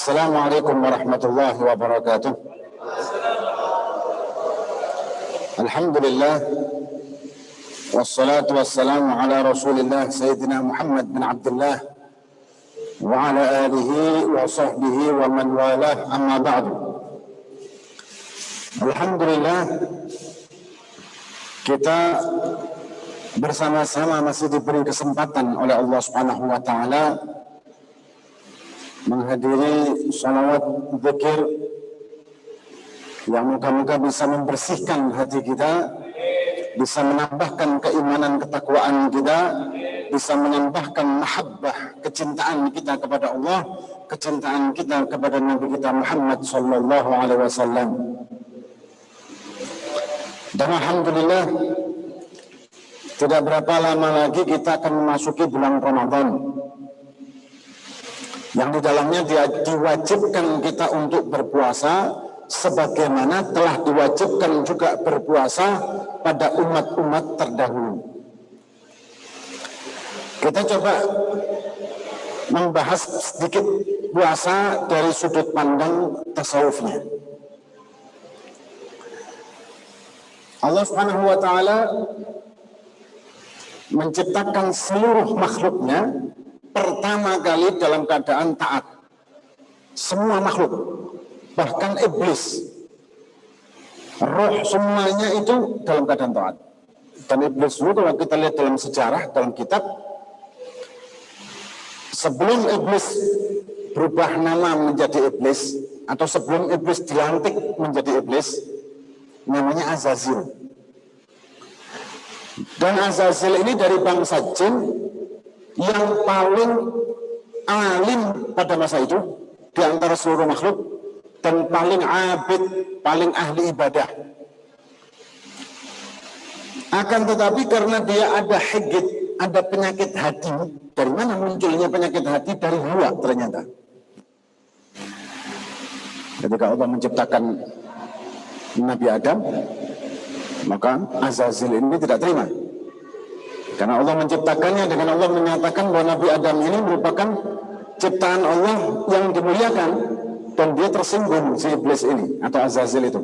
Assalamualaikum warahmatullahi wabarakatuh. Alhamdulillah wassalatu wassalamu ala Rasulillah Sayyidina Muhammad bin Abdullah wa ala alihi wa sahbihi wa man walah, amma ba'du. Alhamdulillah, kita bersama-sama masih diberi kesempatan oleh Allah Subhanahu wa taala menghadiri salawat zikir yang moga-moga bisa membersihkan hati kita, bisa menambahkan keimanan ketakwaan kita, bisa menambahkan mahabbah, kecintaan kita kepada Allah, kecintaan kita kepada Nabi kita Muhammad sallallahu alaihi wasallam. Dan alhamdulillah, tidak berapa lama lagi kita akan memasuki bulan Ramadan, yang di dalamnya diwajibkan kita untuk berpuasa sebagaimana telah diwajibkan juga berpuasa pada umat-umat terdahulu. Kita coba membahas sedikit puasa dari sudut pandang tasawufnya. Allah Subhanahu wa taala menciptakan seluruh makhluknya pertama kali dalam keadaan taat. Semua makhluk, bahkan iblis, roh, semuanya itu dalam keadaan taat. Dan iblis dulu kalau kita lihat dalam sejarah, dalam kitab, sebelum iblis berubah nama menjadi iblis, atau sebelum iblis dilantik menjadi iblis, namanya Azazil. Dan Azazil ini dari bangsa jin yang paling alim pada masa itu di antara seluruh makhluk, dan paling abid, paling ahli ibadah. Akan tetapi karena dia ada higit, ada penyakit hati. Dari mana munculnya penyakit hati? Dari Hawa ternyata. Ketika Allah menciptakan Nabi Adam, maka Azazil ini tidak terima. Karena Allah menciptakannya dengan Allah menyatakan bahwa Nabi Adam ini merupakan ciptaan Allah yang dimuliakan, dan dia tersinggung, si iblis ini atau Azazil itu.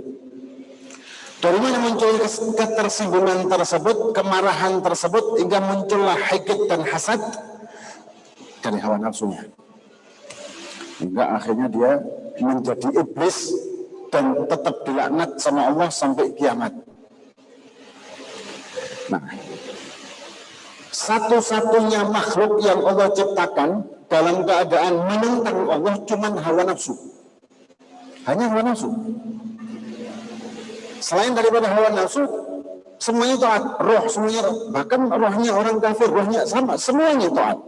Dari mana muncul ketersinggungan tersebut, kemarahan tersebut, hingga muncullah hikit dan hasad? Dari hawa nafsunya. Hingga akhirnya dia menjadi iblis dan tetap dilaknat sama Allah sampai kiamat. Nah, satu-satunya makhluk yang Allah ciptakan dalam keadaan menentang Allah cuman hawa nafsu. Hanya hawa nafsu. Selain daripada hawa nafsu, semuanya taat. Roh semuanya, bahkan rohnya orang kafir, rohnya sama, semuanya taat.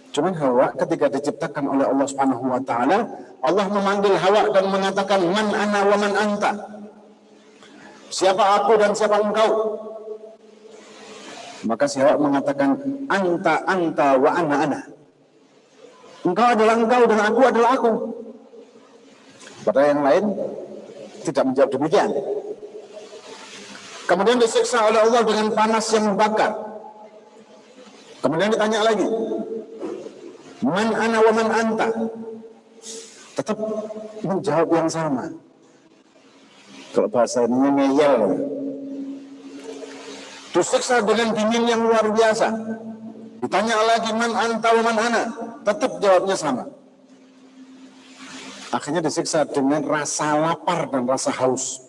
Cuman Hawa ketika diciptakan oleh Allah Subhanahu wa taala, Allah memanggil Hawa dan mengatakan, "Man ana wa man anta?" Siapa aku dan siapa engkau? Maka si Hawa mengatakan, "Anta wa ana." Engkau adalah engkau dan aku adalah aku. Padahal yang lain tidak menjawab demikian. Kemudian disiksa oleh Allah dengan panas yang membakar. Kemudian ditanya lagi, "Man ana wa man anta?" Tetap menjawab yang sama. Kalau bahasa ini ngeyel. Disiksa dengan dingin yang luar biasa. Ditanya lagi, "Man anta wa man ana?" Tetap jawabnya sama. Akhirnya disiksa dengan rasa lapar dan rasa haus.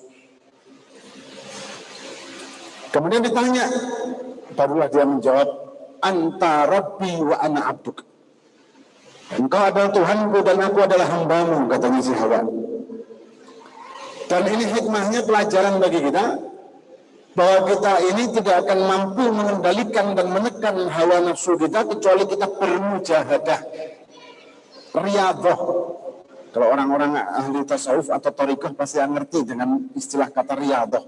Kemudian ditanya, barulah dia menjawab, "Anta Rabbi wa ana abduk." Engkau adalah Tuhanku dan aku adalah hambamu, katanya si Hawa. Dan ini hikmahnya, pelajaran bagi kita, bahwa kita ini tidak akan mampu mengendalikan dan menekan hawa nafsu kita kecuali kita bermujahadah, riyadhah. Kalau orang-orang ahli tasawuf atau thariqah pasti ngerti dengan istilah kata riyadhah.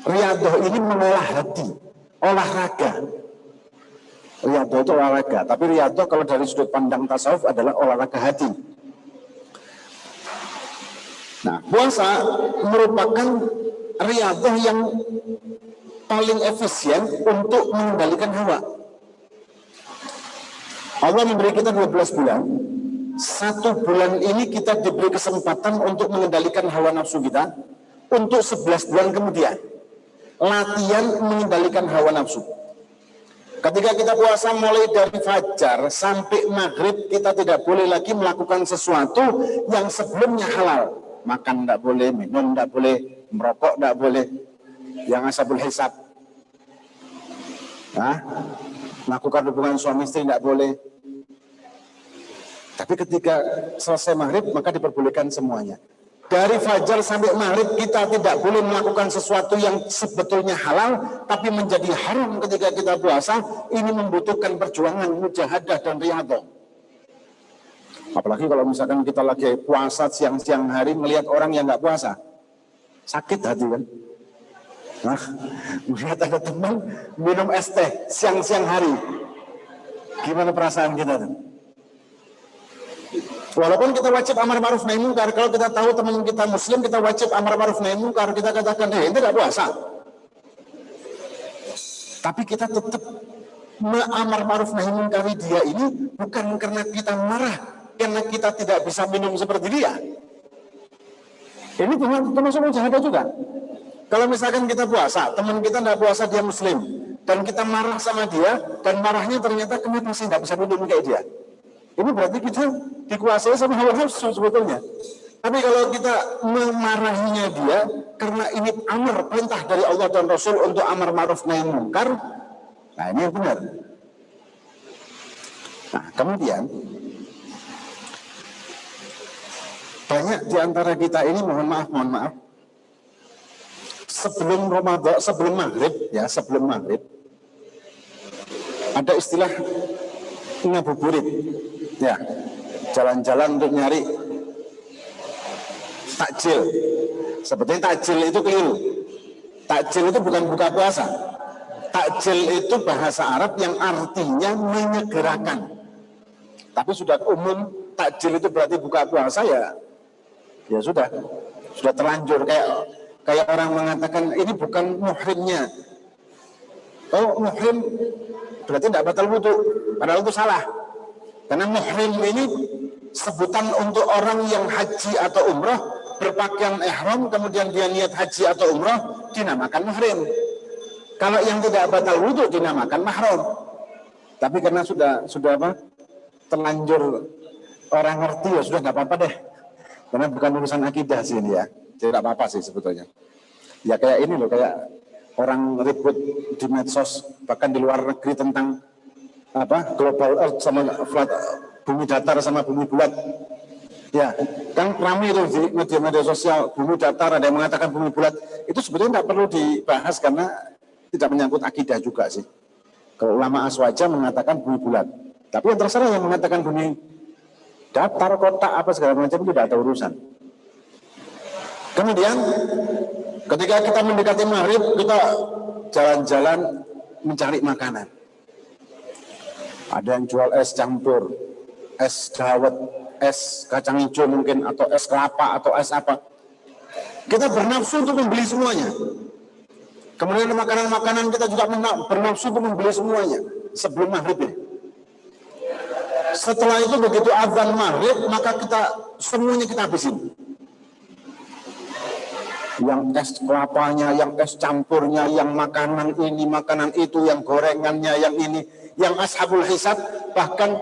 Riyadhah ini mengolah hati, olahraga. Riyadhah itu olahraga, tapi riyadhah kalau dari sudut pandang tasawuf adalah olahraga hati. Nah, puasa merupakan riyadhah yang paling efisien untuk mengendalikan hawa. Allah memberi kita 12 bulan 1 bulan ini kita diberi kesempatan untuk mengendalikan hawa nafsu kita untuk 11 bulan kemudian. Latihan mengendalikan hawa nafsu. Ketika kita puasa mulai dari fajar sampai maghrib, kita tidak boleh lagi melakukan sesuatu yang sebelumnya halal. Makan tidak boleh, minum tidak boleh, merokok tidak boleh, yang ashabul hisab. Melakukan hubungan suami istri tidak boleh. Tapi ketika selesai maghrib, maka diperbolehkan semuanya. Dari fajar sampai maghrib kita tidak boleh melakukan sesuatu yang sebetulnya halal, tapi menjadi haram ketika kita puasa. Ini membutuhkan perjuangan, mujahadah dan riyadhah. Apalagi kalau misalkan kita lagi puasa siang-siang hari melihat orang yang nggak puasa, sakit hati kan. Melihat ada teman minum es teh siang-siang hari, gimana perasaan kita tuh? Walaupun kita wajib amar ma'ruf nahi munkar, kalau kita tahu teman kita muslim, kita wajib amar ma'ruf nahi munkar, kita katakan, ini tidak puasa. Tapi kita tetap amar ma'ruf nahi munkar dia ini bukan karena kita marah, karena kita tidak bisa minum seperti dia. Ini termasuk mujahadah juga. Kalau misalkan kita puasa, teman kita tidak puasa, dia muslim, dan kita marah sama dia, dan marahnya ternyata kenapa sih tidak bisa minum kayak dia. Ini berarti kita dikuasai sama hawa nafsu sebetulnya. Tapi kalau kita memarahinya dia karena ini amar perintah dari Allah dan Rasul untuk amar ma'ruf nahi munkar, nah ini yang benar. Nah kemudian banyak di antara kita ini mohon maaf sebelum Ramadan, sebelum maghrib ada istilah ngabuburit. Ya, jalan-jalan untuk nyari takjil. Sebetulnya takjil itu keliru. Takjil itu bukan buka puasa. Takjil itu bahasa Arab yang artinya menyegerakan. Tapi sudah umum takjil itu berarti buka puasa ya sudah terlanjur kayak orang mengatakan ini bukan muhrimnya. Oh muhrim berarti tidak batal wudu. Padahal itu salah. Karena muhrim ini sebutan untuk orang yang haji atau umrah berpakaian ihram kemudian dia niat haji atau umrah dinamakan muhrim. Kalau yang tidak batal wudu dinamakan mahram. Tapi karena sudah terlanjur orang ngerti ya sudah nggak apa-apa deh. Karena bukan urusan akidah sih ini ya. Tidak apa-apa sih sebetulnya. Ya kayak ini loh, kayak orang ribut di medsos bahkan di luar negeri tentang global earth sama flat, bumi datar sama bumi bulat. Ya, kan ramai itu di media-media sosial, bumi datar, ada yang mengatakan bumi bulat. Itu sebetulnya tidak perlu dibahas karena tidak menyangkut akidah juga sih. Kalau ulama aswaja mengatakan bumi bulat. Tapi yang terserah yang mengatakan bumi datar, kotak, apa segala macam itu tidak ada urusan. Kemudian ketika kita mendekati maghrib, kita jalan-jalan mencari makanan. Ada yang jual es campur, es dawet, es kacang hijau mungkin, atau es kelapa, atau es apa. Kita bernafsu untuk membeli semuanya. Kemudian makanan-makanan kita juga bernafsu untuk membeli semuanya sebelum maghrib ini. Setelah itu begitu azan maghrib, maka semuanya kita habisin. Yang es kelapanya, yang es campurnya, yang makanan ini, makanan itu, yang gorengannya, yang ini. Yang ashabul hisab bahkan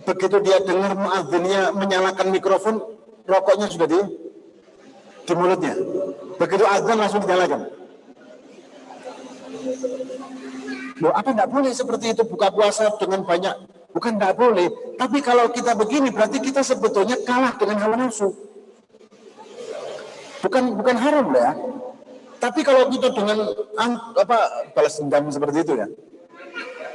begitu dia dengar muadzinnya menyalakan mikrofon, rokoknya sudah di mulutnya. Begitu azan langsung dinyalakan. Loh, apa tidak boleh seperti itu buka puasa dengan banyak? Bukan tidak boleh. Tapi kalau kita begini berarti kita sebetulnya kalah dengan hawa nafsu. Bukan haram ya. Tapi kalau kita dengan balas dendam seperti itu ya.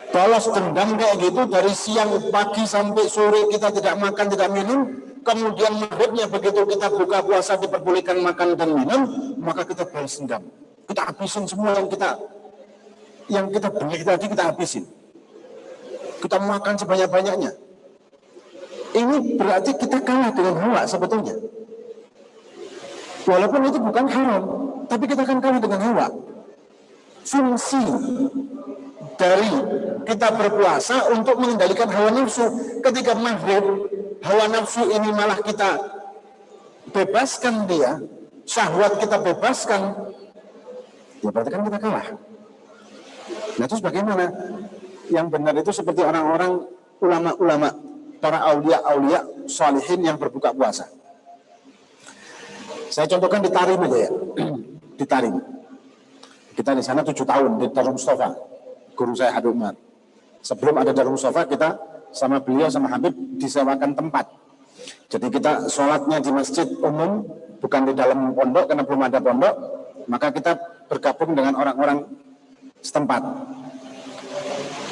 Balas dendam kayak gitu dari siang pagi sampai sore kita tidak makan, tidak minum, kemudian maghribnya begitu kita buka puasa diperbolehkan makan dan minum, maka kita balas dendam. Kita habisin semua yang kita beli tadi kita habisin. Kita makan sebanyak-banyaknya. Ini berarti kita kalah dengan hawa sebetulnya. Walaupun itu bukan haram, tapi kita akan kalah dengan hawa. Fungsi dari kita berpuasa untuk mengendalikan hawa nafsu. Ketika maghrib hawa nafsu ini malah kita bebaskan dia, syahwat kita bebaskan, ya berarti kan kita kalah. Nah terus bagaimana? Yang benar itu seperti orang-orang ulama-ulama, para aulia-aulia salihin yang berbuka puasa. Saya contohkan di Tarim aja ya. Di Tarim. Kita di sana 7 tahun di Darul Mustafa. Guru saya Habib Umar. Sebelum ada Darul Mustafa, kita sama beliau sama Habib disewakan tempat. Jadi kita sholatnya di masjid umum, bukan di dalam pondok karena belum ada pondok. Maka kita bergabung dengan orang-orang setempat.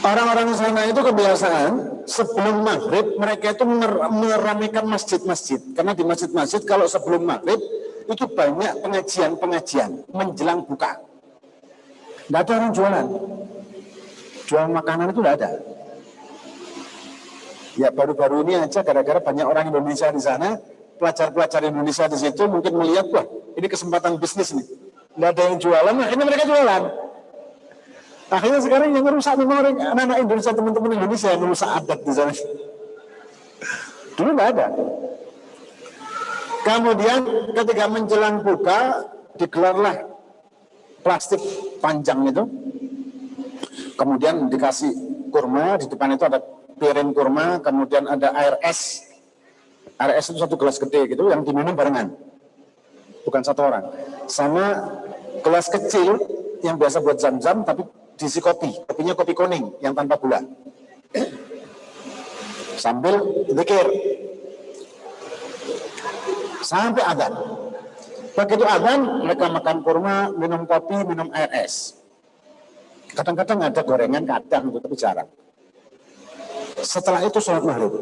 Orang-orang sana itu kebiasaan sebelum maghrib mereka itu meramaikan masjid-masjid. Karena di masjid-masjid kalau sebelum maghrib itu banyak pengajian-pengajian menjelang buka. Tidak ada orang jualan. Jual makanan itu tidak ada. Ya baru-baru ini aja gara-gara banyak orang Indonesia di sana, pelajar-pelajar Indonesia di situ mungkin melihat, wah ini kesempatan bisnis nih. Tidak ada yang jualan, akhirnya mereka jualan. Akhirnya sekarang yang merusak memang anak-anak Indonesia, teman-teman Indonesia yang merusak adat di sana. Dulu nggak ada. Kemudian ketika menjelang buka, digelarlah plastik panjang itu. Kemudian dikasih kurma, di depan itu ada piring kurma, kemudian ada air es. Air es itu 1 gelas gede gitu, yang diminum barengan. Bukan 1 orang. Sama gelas kecil yang biasa buat zam-zam, tapi diisi kopi, kopinya kopi kuning yang tanpa gula. Sambil zikir sampai adzan. Begitu adzan mereka makan kurma, minum kopi, minum air es. Kadang-kadang ada gorengan, kadang tapi jarang. Setelah itu sholat maghrib.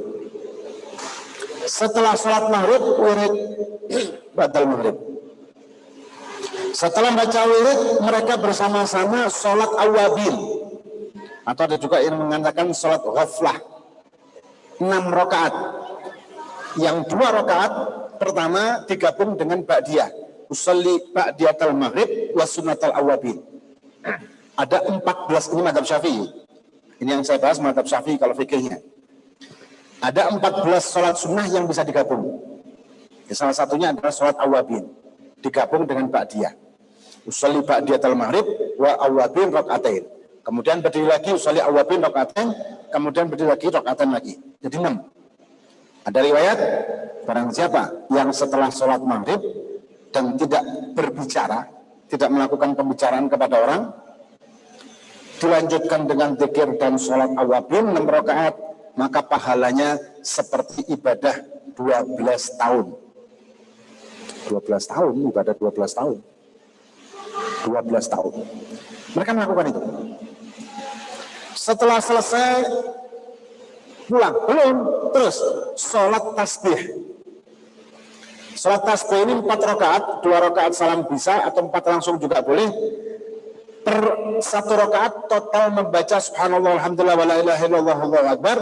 Setelah sholat maghrib, wirid badal maghrib. Setelah baca wirid, mereka bersama-sama sholat awabin. Atau ada juga yang mengatakan sholat ghaflah. 6 rakaat. Yang 2 rakaat pertama digabung dengan ba'diyah. Usalli ba'diyatal maghrib wa sunnatal awabin. Ada 14, ini mazhab Syafi'i. Ini yang saya bahas mazhab Syafi'i kalau fikihnya. Ada 14 sholat sunnah yang bisa digabung. Salah satunya adalah sholat awabin. Digabung dengan ba'diyah. Usalli ba'diyatal maghrib wa awabin rakaatain. Kemudian berdiri lagi usalli awabin rakaatain, kemudian berdiri lagi rakaatain lagi. Jadi 6. Ada riwayat barang siapa yang setelah sholat maghrib dan tidak berbicara, tidak melakukan pembicaraan kepada orang, dilanjutkan dengan zikir dan sholat awabin 6 rakaat, maka pahalanya seperti ibadah 12 tahun. 12 tahun, ibadah 12 tahun. 12 tahun. Mereka melakukan itu. Setelah selesai, pulang. Belum. Terus, sholat tasbih. Sholat tasbih ini 4 rakaat, 2 rakaat salam bisa, atau 4 langsung juga boleh. Per 1 rakaat total membaca subhanallah, alhamdulillah, wa la ilaha illallah, Allahu akbar.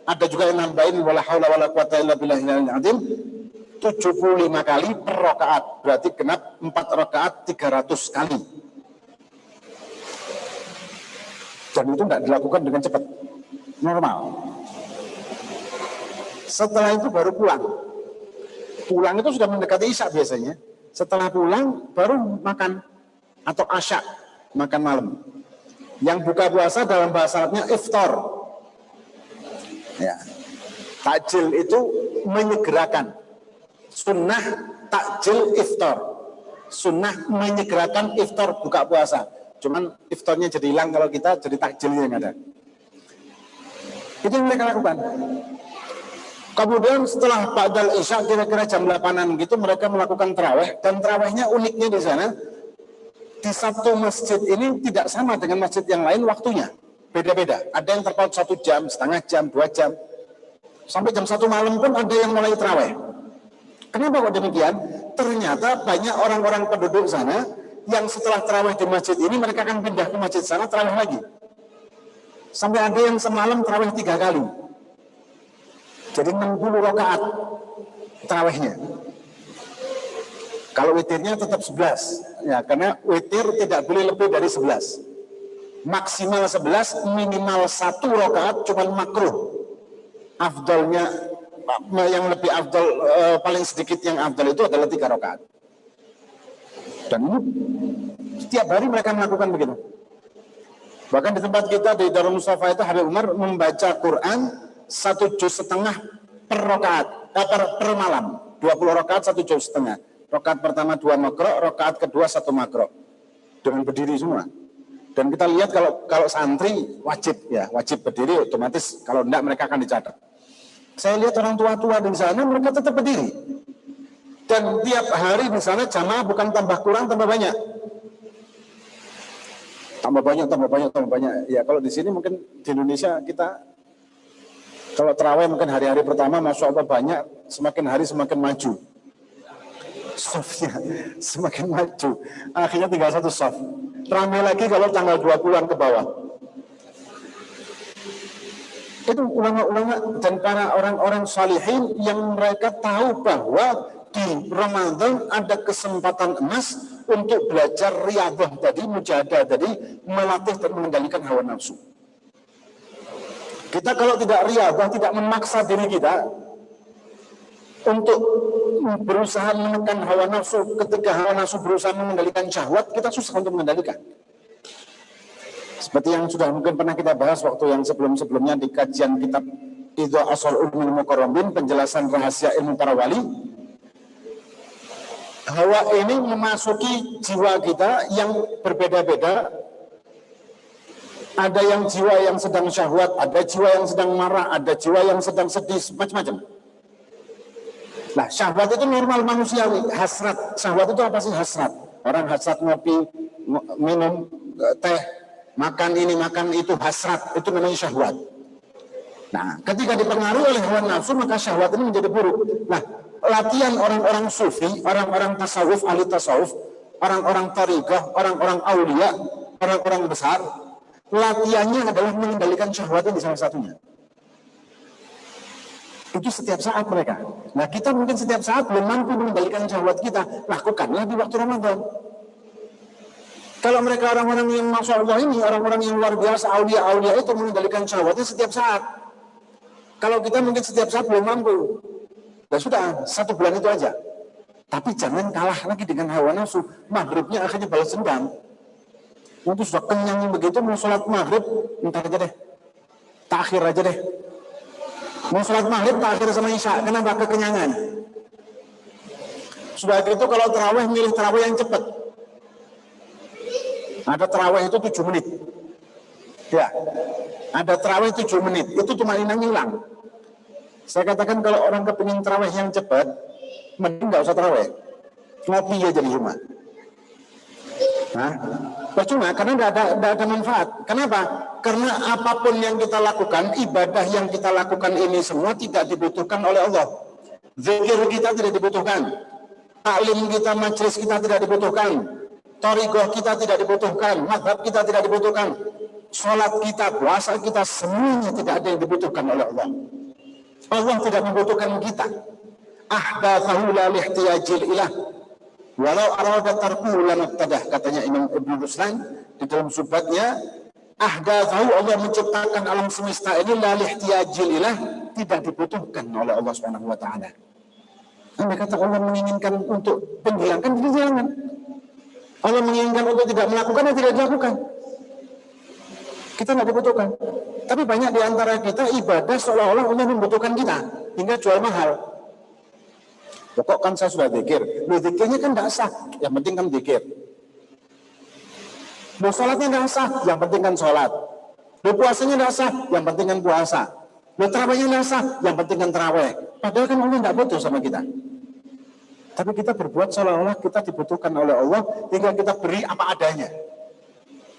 Ada juga yang nambahin, wala haula wala quwata illa billahil azim. 75 kali per rakaat, berarti genap 4 rakaat 300 kali. Dan itu tidak dilakukan dengan cepat, normal. Setelah itu baru pulang. Pulang itu sudah mendekati isya biasanya. Setelah pulang baru makan atau asya, makan malam. Yang buka puasa dalam bahasa Arabnya iftar. Ya. Takjil itu menyegerakan. Sunnah takjil iftar. Sunnah menyegerakan iftar buka puasa. Cuman iftarnya jadi hilang kalau kita, jadi takjilnya yang ada. Itu yang mereka lakukan. Kemudian setelah ba'dal isya kira-kira jam 8-an gitu mereka melakukan tarawih, dan tarawihnya uniknya di sana di satu masjid ini tidak sama dengan masjid yang lain waktunya. Beda-beda. Ada yang terpaut 1 jam, setengah jam, 2 jam. Sampai jam 1 malam pun ada yang mulai tarawih. Kenapa kok demikian? Ternyata banyak orang-orang penduduk sana yang setelah tarawih di masjid ini mereka akan pindah ke masjid sana tarawih lagi. Sampai ada yang semalam tarawih 3 kali. Jadi 60 rakaat tarawihnya. Kalau witirnya tetap 11. Ya, karena witir tidak boleh lebih dari 11. Maksimal 11, minimal 1 rakaat cuman makruh. Afdalnya yang lebih afdal, paling sedikit yang afdal itu adalah 3 rakaat. Dan ini setiap hari mereka melakukan begitu. Bahkan di tempat kita di Darul Mustafa itu Habib Umar membaca Quran 1,5 juz per rakaat, per malam. 20 rakaat 1,5 juz. Rakaat pertama 2 makro, rakaat kedua 1 makro. Dengan berdiri semua. Dan kita lihat kalau santri wajib berdiri, otomatis kalau enggak mereka akan dicatat. Saya lihat orang tua-tua di sana mereka tetap berdiri. Dan tiap hari di sana jamaah bukan tambah kurang, tambah banyak. Tambah banyak. Ya kalau di sini mungkin di Indonesia kita kalau terawih mungkin hari-hari pertama masya Allah banyak, semakin hari semakin maju. Softnya semakin maju. Akhirnya tinggal 1 soft. Ramai lagi kalau tanggal 20-an ke bawah. Itu ulama-ulama dan para orang-orang salihin yang mereka tahu bahwa di Ramadan ada kesempatan emas untuk belajar riyadhah tadi, mujahadah tadi, melatih dan mengendalikan hawa nafsu. Kita kalau tidak riyadhah, tidak memaksa diri kita untuk berusaha menekan hawa nafsu, ketika hawa nafsu berusaha mengendalikan syahwat, kita susah untuk mengendalikan. Seperti yang sudah mungkin pernah kita bahas waktu yang sebelum-sebelumnya di kajian kitab Idha Asal Ulumul Muqarrabin, penjelasan rahasia ilmu para wali. Hawa ini memasuki jiwa kita yang berbeda-beda. Ada yang jiwa yang sedang syahwat, ada jiwa yang sedang marah, ada jiwa yang sedang sedih, macam-macam. Nah, syahwat itu normal manusiawi, hasrat. Syahwat itu apa sih hasrat? Orang hasrat ngopi, minum teh, makan ini, makan itu, hasrat, itu namanya syahwat. Nah, ketika dipengaruhi oleh hawa nafsu, maka syahwat ini menjadi buruk. Nah, latihan orang-orang sufi, orang-orang tasawuf, ahli tasawuf, orang-orang tariqah, orang-orang aulia, orang-orang besar, latihannya adalah mengendalikan syahwat ini salah satunya. Itu setiap saat mereka. Nah, kita mungkin setiap saat belum mampu mengendalikan syahwat kita. Lakukanlah di waktu Ramadan. Kalau mereka orang-orang yang Masya Allah ini, orang-orang yang luar biasa, aulia-aulia itu mengendalikan syahwatnya setiap saat. Kalau kita mungkin setiap saat belum mampu. Ya sudah, 1 bulan itu aja. Tapi jangan kalah lagi dengan hawa nafsu. Maghribnya akhirnya balas dendam. Nanti sudah kenyang begitu, mau sholat maghrib, ntar aja deh. Takhir aja deh. Mau sholat maghrib takhir sama isya, kenapa? Kekenyangan. Sudah gitu kalau terawih, milih terawih yang cepat. Ada terawih itu 7 menit. Ya, ada terawih 7 menit. Itu cuma hilang. Saya katakan kalau orang kepingin terawih yang cepat, mending nggak usah terawih. Ngopi aja di rumah. Nah, percuma karena tidak ada manfaat. Kenapa? Karena apapun yang kita lakukan, ibadah yang kita lakukan ini semua tidak dibutuhkan oleh Allah. Zikir kita tidak dibutuhkan. Taklim kita, majlis kita tidak dibutuhkan. Thariqah kita tidak dibutuhkan. Madhab kita tidak dibutuhkan. Sholat kita, puasa kita, semuanya tidak ada yang dibutuhkan oleh Allah. Allah tidak membutuhkan kita. Ahdathahu la lihtiyajil ilah. Walau arada tarkuhu lanabtadah, katanya Imam Ibn Ruslan di dalam subhatnya, ahdathahu, Allah menciptakan alam semesta ini la lihtiyajil ilah, tidak dibutuhkan oleh Allah Subhanahu wa taala. Andai kata Allah menginginkan untuk menghilangkan, tidak jangan. Allah menginginkan untuk tidak melakukan, dan tidak dilakukan. Kita tidak dibutuhkan. Tapi banyak di antara kita ibadah seolah-olah Allah membutuhkan kita, hingga jual mahal. Pokok kan saya sudah zikir. Zikirnya kan tidak sah, yang penting kan zikir. Mau sholatnya tidak sah, yang penting kan sholat. Mau puasanya tidak sah, yang penting kan puasa. Mau terawihnya tidak sah, yang penting kan terawih. Padahal kan Allah tidak butuh sama kita. Tapi kita berbuat seolah-olah kita dibutuhkan oleh Allah, hingga kita beri apa adanya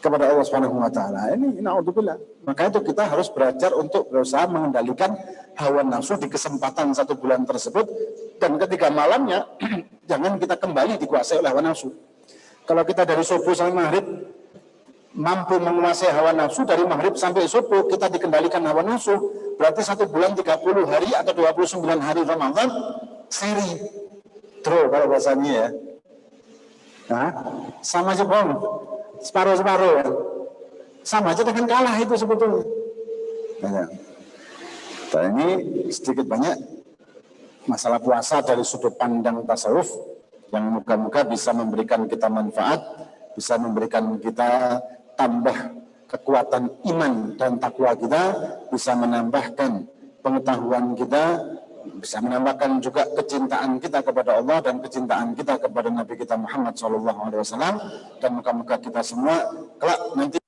kepada Allah Subhanahu wa taala. Ini naudzubillah. Maka itu kita harus belajar untuk berusaha mengendalikan hawa nafsu di kesempatan 1 bulan tersebut, dan ketika malamnya jangan kita kembali dikuasai oleh hawa nafsu. Kalau kita dari subuh sampai maghrib mampu menguasai hawa nafsu, dari maghrib sampai subuh kita dikendalikan hawa nafsu, berarti 1 bulan 30 hari atau 29 hari Ramadan seri draw kalau bahasanya ya. Nah, sama aja bang, separuh-separuh ya. Sama aja dengan kalah itu sebetulnya. Nah, ini sedikit banyak masalah puasa dari sudut pandang tasawuf yang moga-moga bisa memberikan kita manfaat, bisa memberikan kita tambah kekuatan iman dan takwa kita, bisa menambahkan pengetahuan kita, bisa menambahkan juga kecintaan kita kepada Allah dan kecintaan kita kepada Nabi kita Muhammad SAW, dan moga-moga kita semua kelak nanti